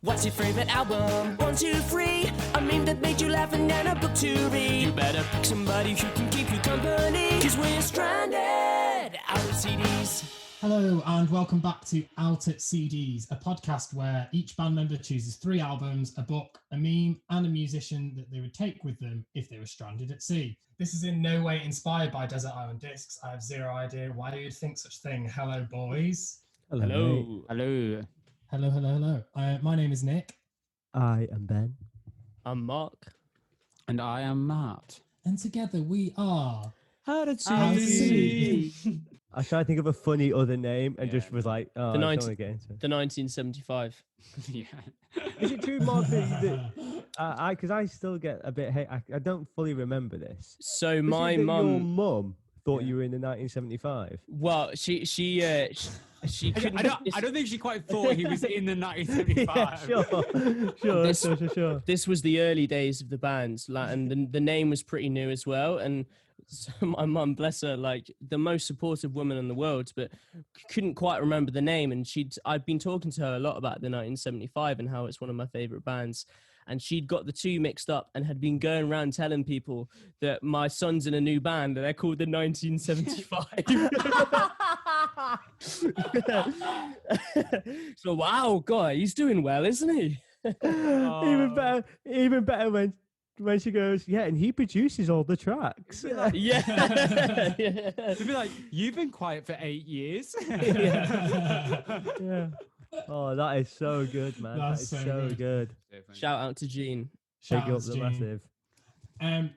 What's your favorite album? 1, 2, 3. A meme that made you laugh and then a book to read. You better pick somebody who can keep you company, 'cause we're stranded out of CDs. Hello and welcome back to Out at CDs, a podcast where each band member chooses 3 albums, a book, a meme and a musician that they would take with them if they were stranded at sea. This is in no way inspired by Desert Island Discs. I have zero idea why you'd think such a thing. Hello, boys. Hello. Hello. Hello. My name is Nick. I am Ben. I'm Mark. And I am Matt. And together we are... Out at Sea. I tried to think of a funny other name and just was like, oh, The I don't want to get into it. The 1975. Yeah. Is it true, Mark, because I still get a bit hate. I don't fully remember this. So Was my it that your mum... mum thought you were in the 1975? Well, she couldn't... I don't think she quite thought he was in the 1975. Yeah, sure. This was the early days of the band, and the name was pretty new as well. And so my mum, bless her, like the most supportive woman in the world, but couldn't quite remember the name. And I'd been talking to her a lot about the 1975 and how it's one of my favorite bands. And she'd got the two mixed up and had been going around telling people that my son's in a new band and they're called the 1975. So, wow, God, he's doing well, isn't he? Even better when she goes, yeah, and he produces all the tracks. Yeah. To be like, you've been quiet for 8 years. Yeah. Oh, that is so good, man. That is so good. Shout out to Gene. Shake up the massive. And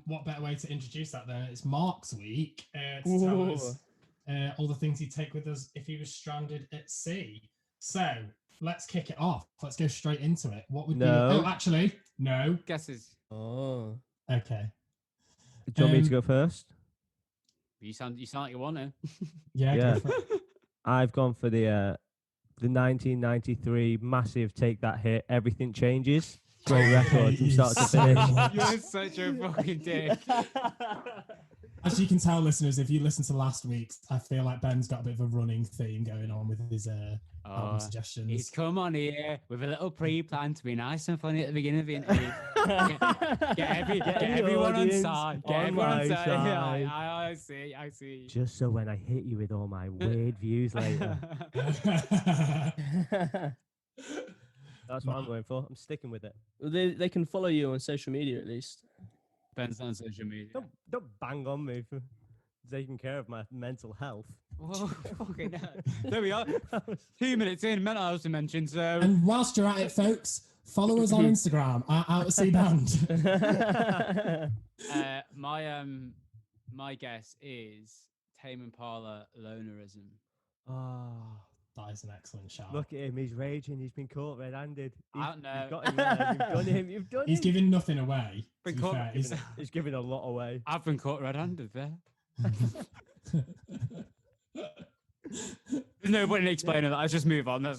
what better way to introduce that then? It's Mark's week to tell us all the things he'd take with us if he was stranded at sea. So let's kick it off. Let's go straight into it. What would be? Oh, actually, no. Guesses. Oh. Okay. Do you want me to go first? You sound like you want to. Yeah. Yeah. Go for it. I've gone for the 1993 massive Take That Hit, Everything Changes. Great record from start to finish. You're such a fucking dick. As you can tell, listeners, if you listen to last week's, I feel like Ben's got a bit of a running theme going on with his album suggestions. He's come on here with a little pre-plan to be nice and funny at the beginning of the interview. get everyone on side. Get everyone on side. Yeah, I see. Just so when I hit you with all my weird views later. That's what I'm going for. I'm sticking with it. Well, they can follow you on social media at least. Ben's on social media. Don't bang on me for taking care of my mental health. Whoa, okay, there we are. 2 minutes in, mental health dimension. So, and whilst you're at it, folks, follow us on Instagram at Out at Sea Band. My guess is Tame Impala Lonerism. Oh, that is an excellent shout. Look at him, he's raging. He's been caught red-handed. I don't know. You've got him there. You've done him. He's giving nothing away. He's giving a lot away. I've been caught red-handed there. There's no point in explaining that. Let's just move on. I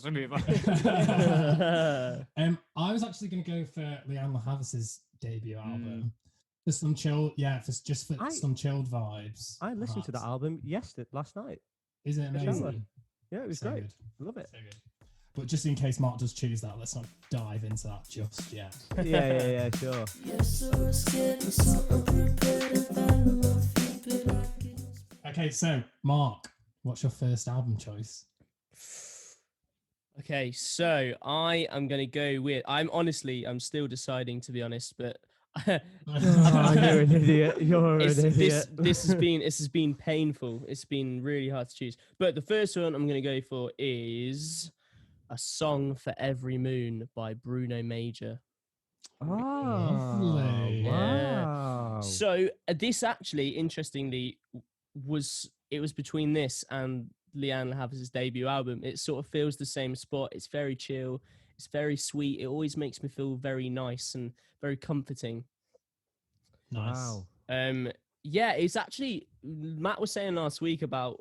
was actually going to go for Leanne LaHavis's debut album. For some chill, some chilled vibes. I listened to that album last night. Is it amazing? Yeah, it was so great. Good. Love it. So good. But just in case Mark does choose that, let's not dive into that just yet. Yeah, sure. Okay, so Mark, what's your first album choice? Okay, so I am going to go with... I'm still deciding, to be honest, but... You're an idiot. This has been painful. It's been really hard to choose. But the first one I'm going to go for is A Song for Every Moon by Bruno Major. Oh, lovely. Wow. So this actually, interestingly, was between this and Leanne LaHavis's debut album. It sort of feels the same spot. It's very chill. It's very sweet. It always makes me feel very nice and very comforting. Nice. Wow. It's actually, Matt was saying last week about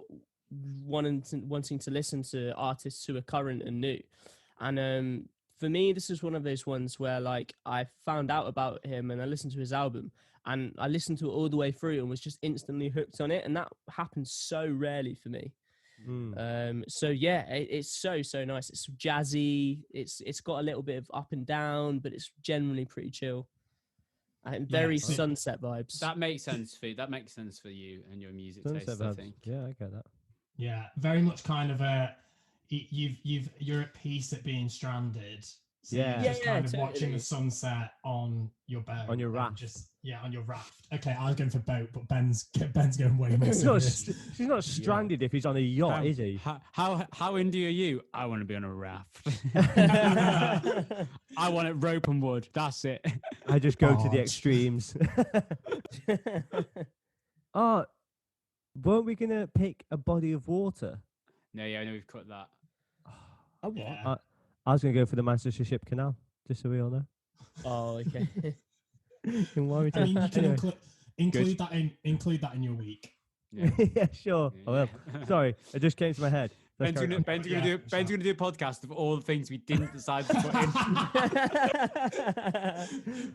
wanting to listen to artists who are current and new. And for me, this is one of those ones where like I found out about him and I listened to his album and I listened to it all the way through and was just instantly hooked on it. And that happens so rarely for me. So yeah, it's so nice. It's jazzy. It's got a little bit of up and down, but it's generally pretty chill. And very sunset vibes. That makes sense for you. That makes sense for you and your music Sunset taste, vibes. I think. Yeah, I get that. Yeah, very much kind of you're at peace at being stranded. So Yeah. you're just kind of totally. watching the sunset on your boat. On your and raft. On your raft. Okay, I was going for boat, but Ben's going way more He's not, serious. he's not stranded if he's on a yacht, is he? How indie are you? I want to be on a raft. I want it rope and wood. That's it. I just go to the Barge. extremes. Oh, weren't we gonna pick a body of water? No, yeah, I know we've cut that. Oh, what? Yeah. I was gonna go for the Manchester Ship Canal, just so we all know. Oh, okay. In Warrington. I mean, you can Anyway. include that in your week. Yeah. Yeah, sure. I will. Sorry, it just came to my head. Let's Ben's carry on. gonna do a podcast of all the things we didn't decide to put in.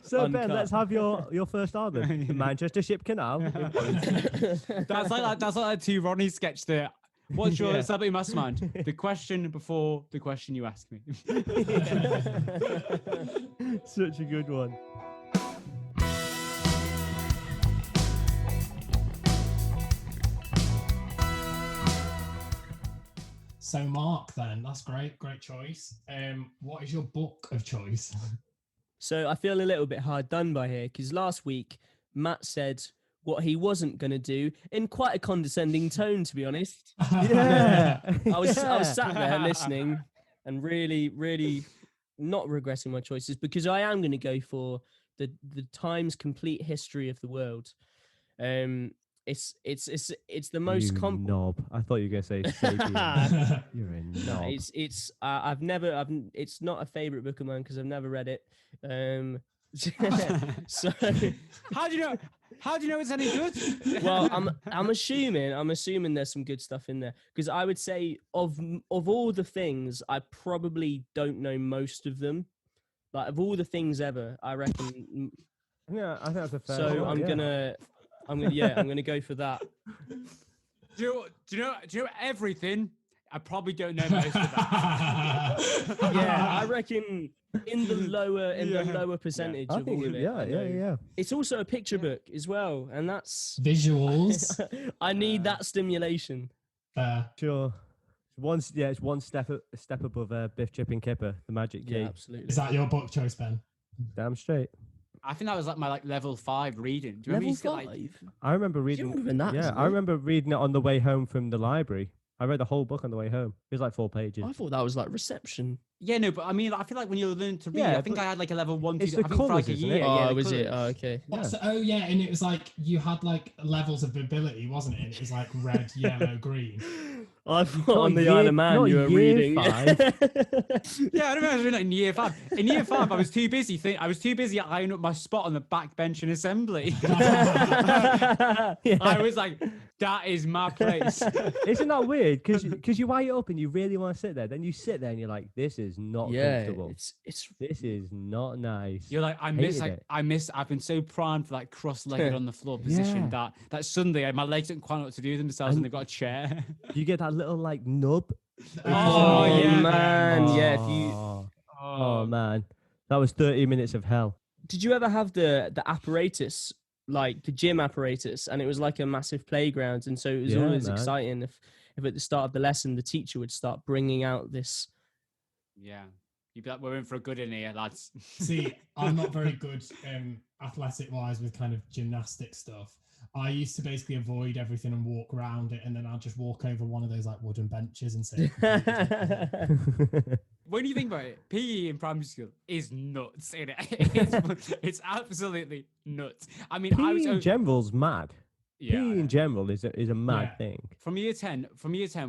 So Ben, Uncut. let's have your first album, the Manchester Ship Canal. That's like that two Ronnie sketch there. What's your Yeah. celebrity mastermind? The question before the question you ask me. Such a good one. So Mark, then that's great choice. What is your book of choice? So I feel a little bit hard done by here because last week Matt said what he wasn't going to do in quite a condescending tone, to be honest. Yeah. I was sat there listening and really not regretting my choices because I am going to go for the Times complete history of the world. It's the most knob. I thought you were gonna say Sapien. You're a knob. No, it's it's not a favorite book of mine because I've never read it. So How do you know it's any good? well, I'm assuming there's some good stuff in there because I would say of all the things, I probably don't know most of them. Like of all the things ever, I reckon. Yeah, I think that's a fair. So shot, I'm yeah. gonna go for that. Do you know everything? I probably don't know most of that. Yeah, I reckon in the lower percentage I of think all of it. I know. yeah. It's also a picture book as well, and that's Visuals. I need that stimulation. Sure. It's one step above Biff Chipping Kipper, the Magic Key. Yeah, absolutely. Is that your book choice, Ben? Damn straight. I think that was like my level 5 reading. Do you remember you Level used to get, 5? like, I remember reading. Younger than that, Yeah, isn't I it? remember reading it on the way home from the library. I read the whole book on the way home. It was like 4 pages. I thought that was like reception. Yeah, no, but I mean, I feel like when you learn to read, Yeah, I think but I had like a level 1, 2, it's I the think for like colours, a isn't year. it? Yeah, Oh, the was it? colours. Oh, okay. What, Yeah. so, oh yeah, and it was like you had like levels of ability, wasn't it? And it was like red, yellow, green. I thought on Not the Isle year- of Man not you were year reading. 5. Yeah, I remember I was doing that in year 5. In year 5, I was too busy. I was too busy eyeing up my spot on the back bench in assembly. Yeah. I was like, that is my place. Isn't that weird? Because you eye it up and you really want to sit there. Then you sit there and you're like, this is not Yeah, comfortable. it's This is not nice. You're like, I've been so primed for like cross-legged on the floor position that suddenly my legs don't quite know what to do with themselves and they've got a chair. You get that little like nub. Oh, yeah. man, yeah. If you Oh man, that was 30 minutes of hell. did you ever have the apparatus, like the gym apparatus, and it was like a massive playground, and so it was Yeah, always man. exciting if at the start of the lesson the teacher would start bringing out this. Yeah. You'd be like, we're in for a good in here, lads. See, I'm not very good athletic wise with kind of gymnastic stuff. I used to basically avoid everything and walk around it, and then I'd just walk over one of those like wooden benches and sit. When you think about it, PE in primary school is nuts, isn't it? It's absolutely nuts. I mean, I was PE in general's mad. yeah, PE in general is a mad Yeah. thing. From year 10,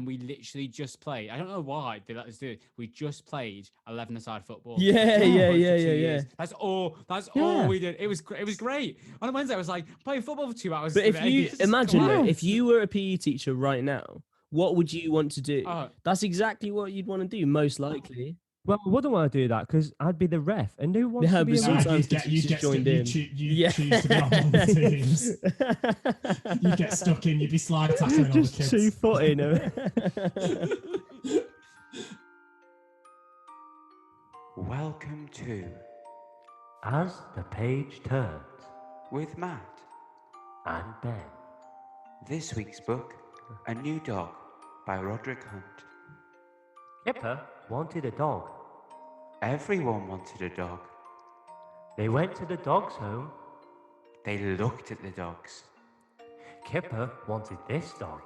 we literally just played. I don't know why they let us do it. We just played 11-a-side football. Yeah, For yeah, 2 yeah. years. That's all Yeah. we did. It was great. On a Wednesday, I was like playing football for 2 hours. But if you It's imagine though, class. if you were a PE teacher right now, what would you want to do? Oh, That's exactly what you'd want to do, most likely. Well, I wouldn't want to do that because I'd be the ref, and who wants Yeah, to be but a ref? sometimes the you'd teachers get joined stuck, in. you choose to be on one of the teams. You get stuck in, you'd be slide tackling all the Just kids. 2-footing them. Welcome to As the page turns, with Matt. and Ben. This week's book, A New Dog by Roderick Hunt. Kipper wanted a dog. Everyone wanted a dog. They went to the dog's home. They looked at the dogs. Kipper wanted this dog.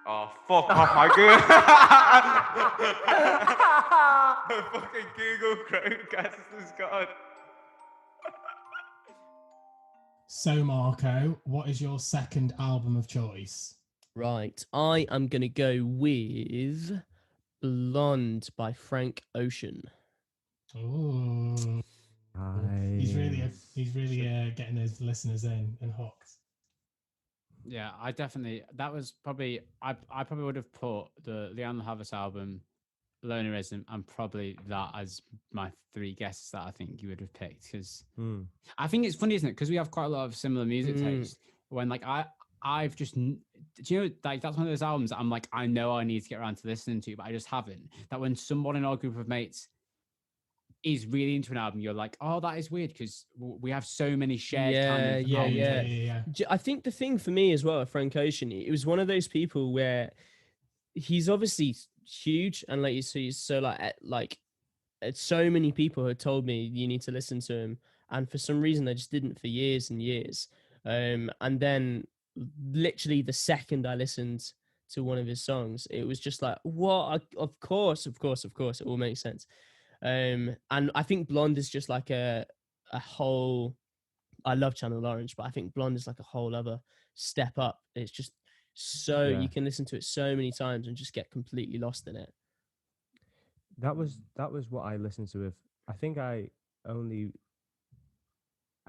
Oh, fuck off my Google. Fucking Google Chromecast has gone. So, Marco, what is your second album of choice? Right, I am gonna go with Blonde by Frank Ocean. Oh, he's really getting those listeners in and hooked. Yeah, I probably would have put the Leanne Havas album, Lonerism, and probably that as my three guesses that I think you would have picked, because I think it's funny, isn't it? Because we have quite a lot of similar music taste. When like I've just, do you know, like that's one of those albums that I'm like, I know I need to get around to listening to, but I just haven't. That when someone in our group of mates is really into an album, you're like, oh, that is weird, because we have so many shared kind of Yeah. I think the thing for me as well at Frank Ocean, it was one of those people where he's obviously huge, and like you see, so like so many people had told me you need to listen to him, and for some reason I just didn't for years and years. And then literally the second I listened to one of his songs, it was just like, what? Of course, it all makes sense. And I think Blonde is just like a whole. I love Channel Orange, but I think Blonde is like a whole other step up. It's just so you can listen to it so many times and just get completely lost in it. That was what I listened to. I think I only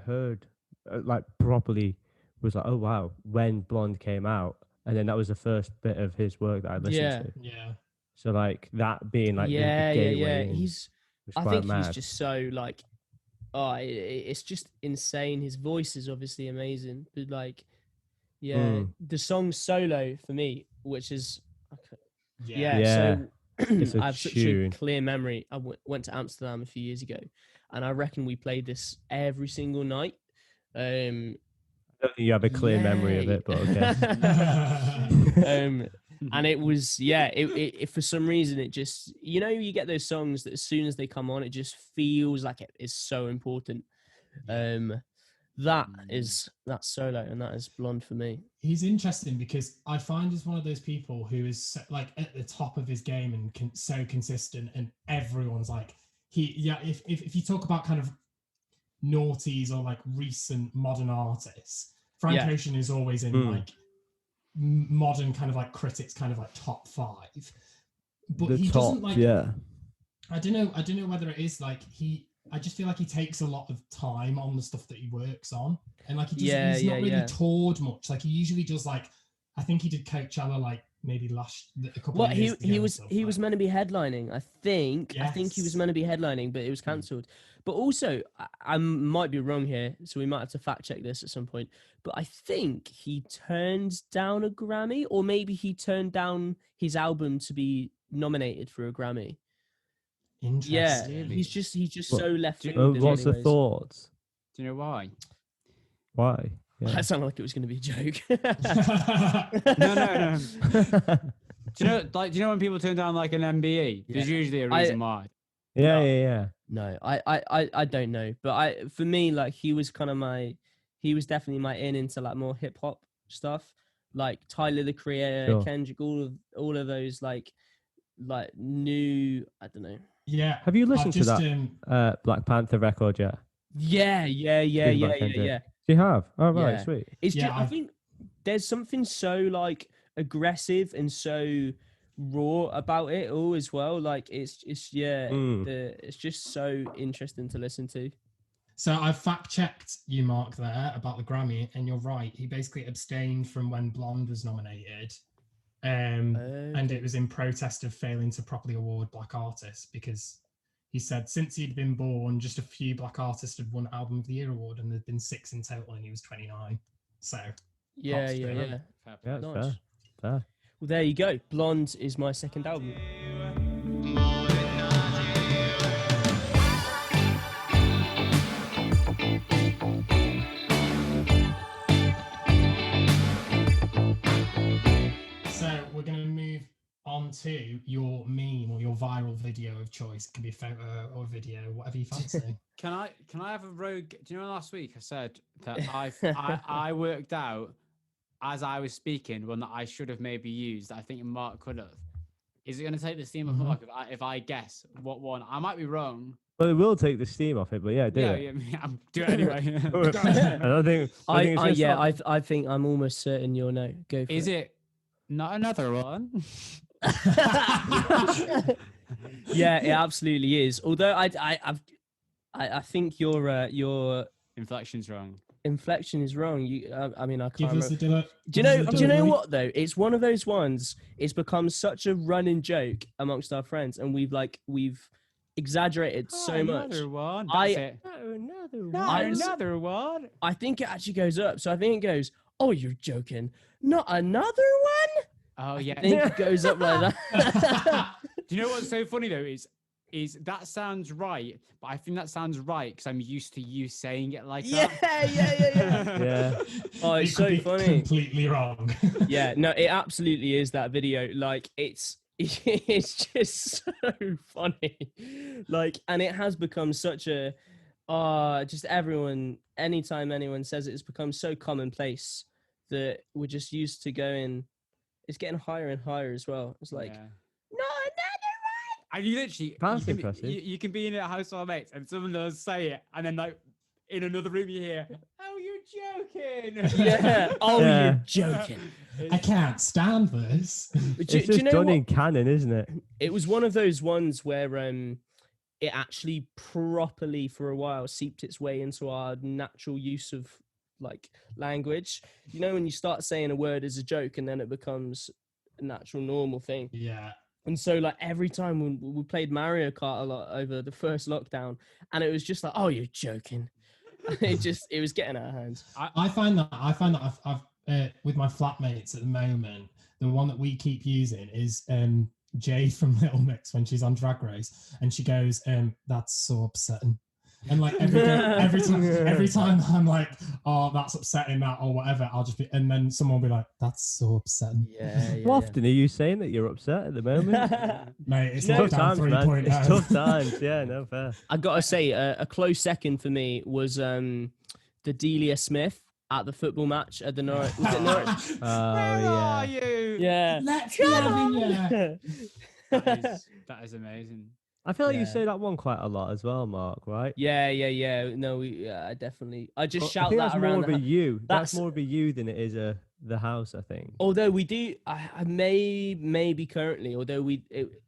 heard like properly was like, oh wow, when Blonde came out, and then that was the first bit of his work that I listened to. Yeah. So like that being like the gateway. I think he's just so like, it's just insane. His voice is obviously amazing, but like, the song Solo for me, which is so I have such a clear memory. I went to Amsterdam a few years ago, and I reckon we played this every single night. I don't think you have a clear memory of it, but okay. And it was it for some reason it just, you know, you get those songs that as soon as they come on, it just feels like it is so important. That's Solo, and that is Blonde for me. He's interesting because I find he's one of those people who is like at the top of his game and so consistent, and everyone's like, if you talk about kind of noughties or like recent modern artists, Frank Ocean is always in like modern kind of like critics kind of like top 5, but he doesn't like I don't know whether it is like I just feel like he takes a lot of time on the stuff that he works on, and like he's not really toured much. Like he usually does like, I think he did Coachella like maybe a couple of years ago. He was meant to be headlining, I think he was meant to be headlining, but it was cancelled. But also I might be wrong here, so we might have to fact check this at some point, but I think he turned down a Grammy, or maybe he turned down his album to be nominated for a Grammy. Interesting. He's just so left. What's the thoughts? Do you know why? Why? That sounded like it was going to be a joke. No. Do you know when people turn down like an MBE? There's usually a reason why. Yeah. No, I don't know, but for me, like he was definitely my into like more hip hop stuff, like Tyler the Creator, Kendrick, all of those like new, I don't know. Yeah. Have you listened to that Black Panther record yet? Yeah. You have? Oh right, sweet. It's just, I think there's something so like aggressive and so raw about it all as well. Like it's just so interesting to listen to. So I fact checked you, Mark, there about the Grammy, and you're right. He basically abstained from when Blonde was nominated, and it was in protest of failing to properly award black artists, because he said since he'd been born, just a few black artists had won Album of the Year award, and there'd been 6 in total, and he was 29. So Yeah, props to yeah, him. yeah. Fair play. Yeah, it's Nice. fair. Fair. Well, there you go. Blonde is my second album. So we're going to move on to your meme or your viral video of choice. It can be a photo or video, whatever you fancy. Can I have a rogue? Do you know last week I said that I worked out as I was speaking one that I should have maybe used. I think Mark could have. Is it going to take the steam off Mark if I guess what one? I might be wrong. Well, it will take the steam off it, but yeah, do it. Yeah, I'm do it anyway. I think I think I'm almost certain you'll know. Go for Is it. it not another one? Yeah, it absolutely is. Although I think your Inflection's wrong. inflection is wrong. I mean, I can't Give us remember. the Do you know what though? It's one of those ones. It's become such a running joke amongst our friends, and we've exaggerated so much. Another one. That's it. Another Not another one. I think it actually goes up. So I think it goes, "Oh, you're joking. Not another one?" Oh yeah. I think it goes up like that. Do you know what's so funny though? Is that sounds right, but I think that sounds right because I'm used to you saying it like Yeah. Yeah. Oh, It it's could so be funny. completely wrong. Yeah, no, it absolutely is that video. Like, it's just so funny. Like, and it has become such a, just everyone, anytime anyone says it, it's become so commonplace that we're just used to going. It's getting higher and higher as well. It's like, Yeah. no, another one. And you literally, That's you can, impressive. you can be in a house of mates and someone does say it, and then like in another room you hear, "Oh, you're joking." Yeah. Oh, Yeah. you're joking. I can't stand this. But do It's you just know done what? in canon, isn't it? It was one of those ones where it actually properly for a while seeped its way into our natural use of like language. You know, when you start saying a word as a joke and then it becomes a natural normal thing. Yeah. And so like every time we played Mario Kart a lot over the first lockdown, and it was just like, "Oh, you're joking." it was getting out of hand. I find that I've with my flatmates at the moment, the one that we keep using is Jade from Little Mix when she's on Drag Race, and she goes, "That's so upsetting." And like every time I'm like, "Oh, that's upsetting," that or whatever, I'll just be, and then someone will be like, "That's so upsetting." Yeah. How often are you saying that you're upset at the moment? Mate, it's No, lockdown times, man. 3.0. It's tough times. Yeah, no fair. I gotta say, a close second for me was the Delia Smith at the football match at the Norwich. Was it Norwich? Oh Where yeah. are you? Yeah. Let's be having you. That is amazing. I feel like you Yeah. say that one quite a lot as well, Mark. Right? Yeah. No, I definitely. I just shout I think that that's around. more of a you. That's that's- more of a you than it is the house. I think. Although we do, I maybe currently. Although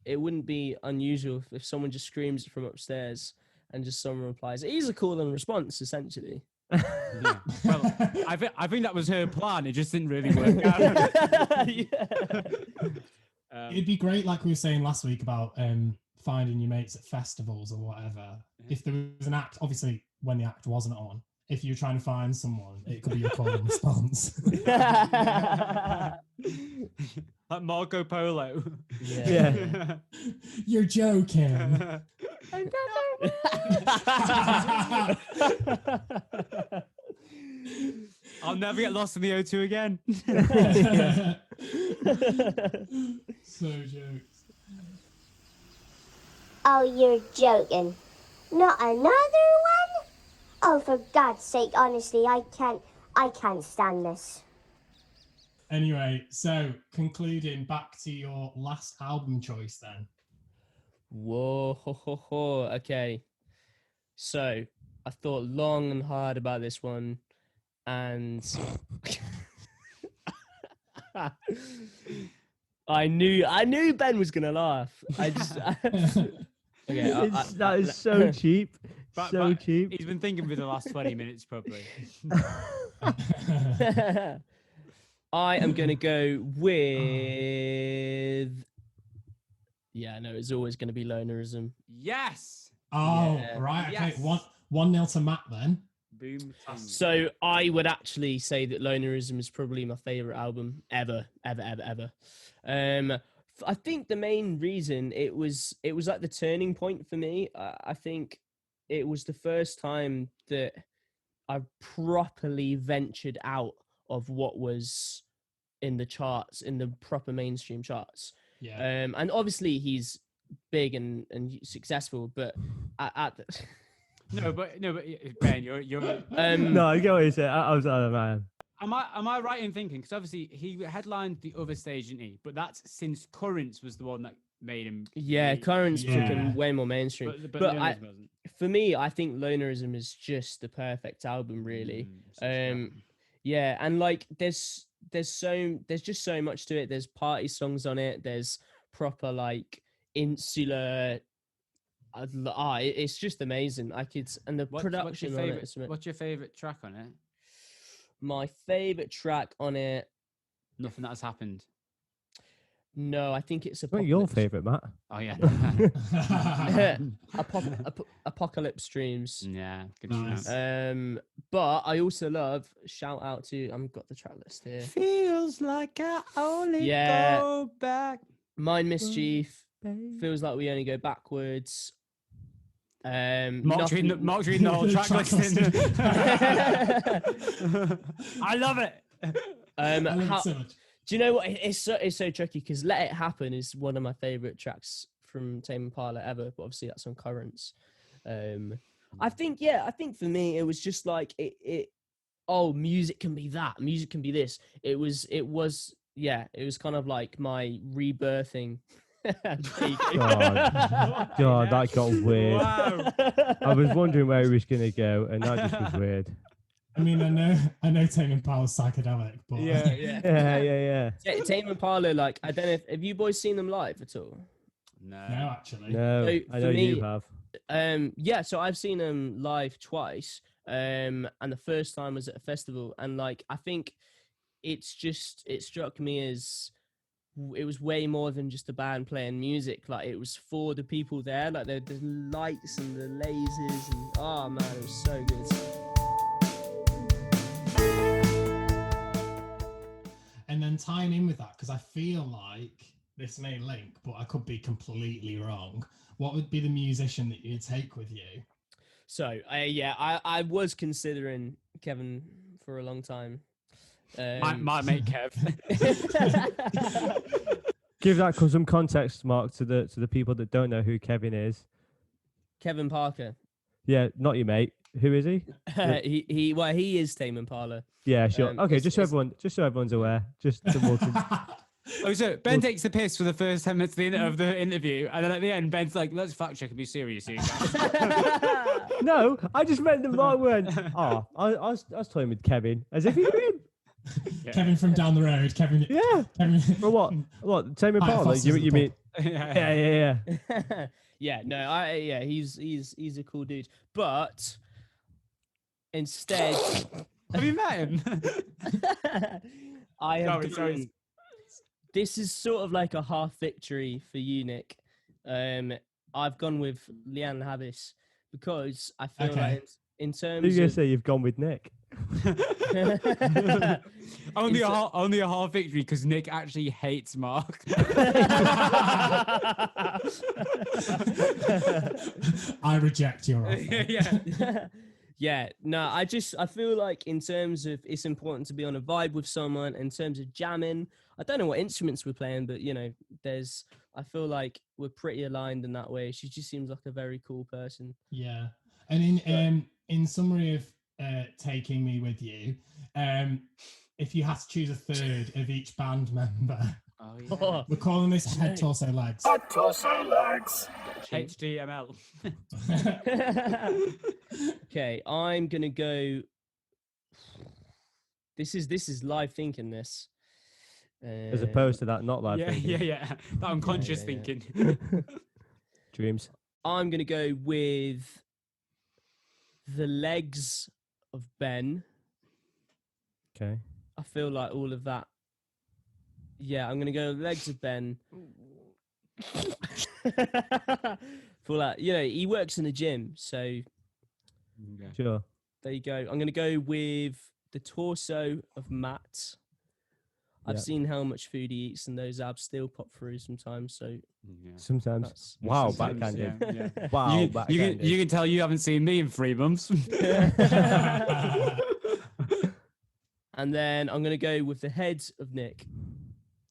it wouldn't be unusual if someone just screams it from upstairs and just someone replies. It is a call and response, essentially. Yeah. Well, I think that was her plan. It just didn't really work out. It'd be great, like we were saying last week about finding your mates at festivals or whatever. If there was an act, obviously when the act wasn't on, if you're trying to find someone, it could be a call and response. Like Marco Polo. Yeah. You're joking. I'll never get lost in the O2 again. So jokes. Oh, you're joking. Not another one? Oh, for God's sake, honestly, I can't stand this. Anyway, so concluding back to your last album choice then. Whoa, okay. So I thought long and hard about this one, and I knew Ben was gonna laugh. I just okay. That is so cheap. But Cheap. he's been thinking for the last 20 minutes, probably. I am going to go with. Yeah, no, it's always going to be Lonerism. Yes. Oh, Yeah. right. Okay. Yes. 1-0 to Matt then. Boom. Ting. So I would actually say that Lonerism is probably my favorite album ever. I think the main reason it was like the turning point for me. I think it was the first time that I properly ventured out of what was in the charts, in the proper mainstream charts. Yeah. And obviously he's big and successful, but at the, No, but Ben, you're. No, I get what you say. I was man. Am I right in thinking? Because obviously he headlined the other stage, didn't he? But that's since Currents was the one that made him. yeah, really- Currents took him Yeah. way more mainstream. But But Lonerism wasn't. for me, I think Lonerism is just the perfect album, really. Such a good album. Yeah, and like there's just so much to it. There's party songs on it. There's proper like insular. It's just amazing. And the production on it. What's your favorite track on it? My favorite track on it. Nothing that has happened. No, I think it's What's your Apocalypse. favourite, Matt? Oh yeah. Apocalypse Streams. Yeah. Good Nice. shout. But I also love shout out to I've got the track list here. Feels like I only Yeah. go back. Mind Mischief. Feels like we only go backwards. Mark's reading the whole track Track listing. listing. I love it. I love it so much. Do you know what? It's so tricky because "Let It Happen" is one of my favorite tracks from Tame Impala ever. But obviously that's on Currents. I think for me it was just like it. Oh, music can be that. Music can be this. It was kind of like my rebirthing. God, that got weird. Wow. I was wondering where he was going to go, and that just was weird. I mean, I know Tame Impala's psychedelic, but Yeah. Tame Impala, like I don't know have you boys seen them live at all? no, No. actually. No, So, I for know me- you have. Yeah, so I've seen them live twice. And the first time was at a festival, and like I think it struck me as it was way more than just a band playing music. Like it was for the people there, like the lights and the lasers, and oh man, it was so good. And then tying in with that, because I feel like this may link, but I could be completely wrong. What would be the musician that you'd take with you? So I was considering Kevin for a long time. My mate Kev. Give that some context, Mark, to the people that don't know who Kevin is. Kevin Parker. Yeah, not your mate. Who is he? he is Tame Impala. Yeah, sure. Okay, it's- just so everyone's aware. Just to Oh, so Ben takes the piss for the first 10 minutes of the interview, and then at the end, Ben's like, "Let's fact check and be serious here, guys." No, I just meant that Mark went. Oh, I was toying with Kevin as if he knew him. Yeah. Kevin from down the road. Kevin. Yeah. Kevin. For what? What? Tame Impala? Foster's You at the mean? Yeah. Yeah. Yeah, no, he's a cool dude. But instead, Have you met him? I have Sorry. gone- This is sort of like a half victory for you, Nick. I've gone with Leanne Havis because I feel Okay. like in You're terms gonna of say you've gone with Nick. only a half victory because Nick actually hates Mark. I reject your offer. Yeah. Yeah, no, I feel like in terms of it's important to be on a vibe with someone. In terms of jamming, I don't know what instruments we're playing, but you know, I feel like we're pretty aligned in that way. She just seems like a very cool person. Yeah. And in summary of taking me with you, if you had to choose a third of each band member, Oh yeah. we're calling this head, torso, legs. HTML. Okay, I'm gonna go. This is live thinking. This, As opposed to that not live Yeah, thinking. yeah. That unconscious yeah. thinking. Dreams. I'm gonna go with the legs of Ben. Okay. I feel like all of that Yeah, I'm gonna go Legs of Ben. For that, he works in a gym, so Okay. Sure. there you go. I'm gonna go with the torso of Matt. I've Yeah. seen how much food he eats, and those abs still pop through sometimes. So Yeah. Sometimes. that's Wow, Sometimes, backhanded. yeah. Wow, you, backhanded. you can tell you haven't seen me in 3 months. And then I'm gonna go with the head of Nick.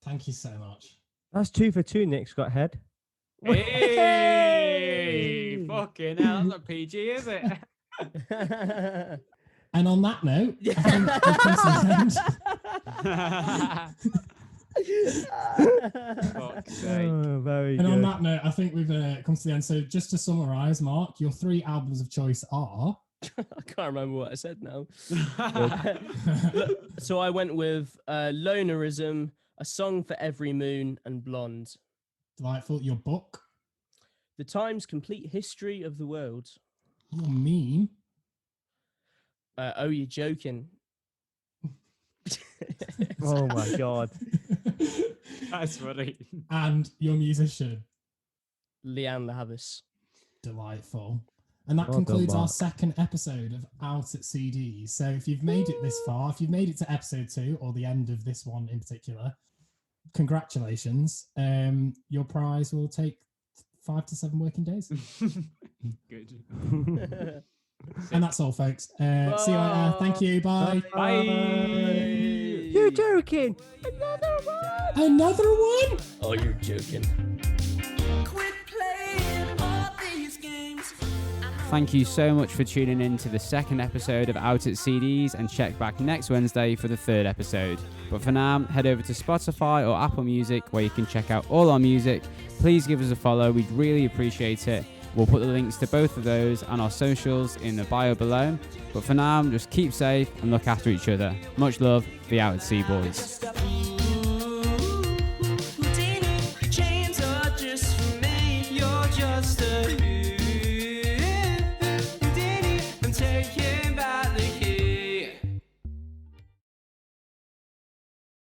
Thank you so much. That's 2 for 2. Nick's got head. Hey, fucking hell, that's not PG, is it? And on that note, I think we've come to the end. Fuck's sake. Oh, very And on good. that note, I think we've come to the end. So just to summarise, Mark, your 3 albums of choice are... I can't remember what I said now. So I went with Lonerism, A Song for Every Moon, and Blonde. Delightful. Your book, The Times Complete History of the World. your meme, Oh, you're joking. Oh my God. That's funny. and your musician. Leanne Lavis. Delightful. And that Well done, concludes our Mark. second episode of Out at CDs. So if you've made it this far, if you've made it to episode 2 or the end of this one in particular, congratulations. Your prize will take 5 to 7 working days. Good. And that's all, folks. See you later. Thank you. Bye. Bye. You're joking. Another one. Another one? Oh, you're joking. Thank you so much for tuning in to the second episode of Out at CDs, and check back next Wednesday for the 3rd episode. But for now, head over to Spotify or Apple Music where you can check out all our music. Please give us a follow, we'd really appreciate it. We'll put the links to both of those and our socials in the bio below. But for now, just keep safe and look after each other. Much love, the Out at Sea boys.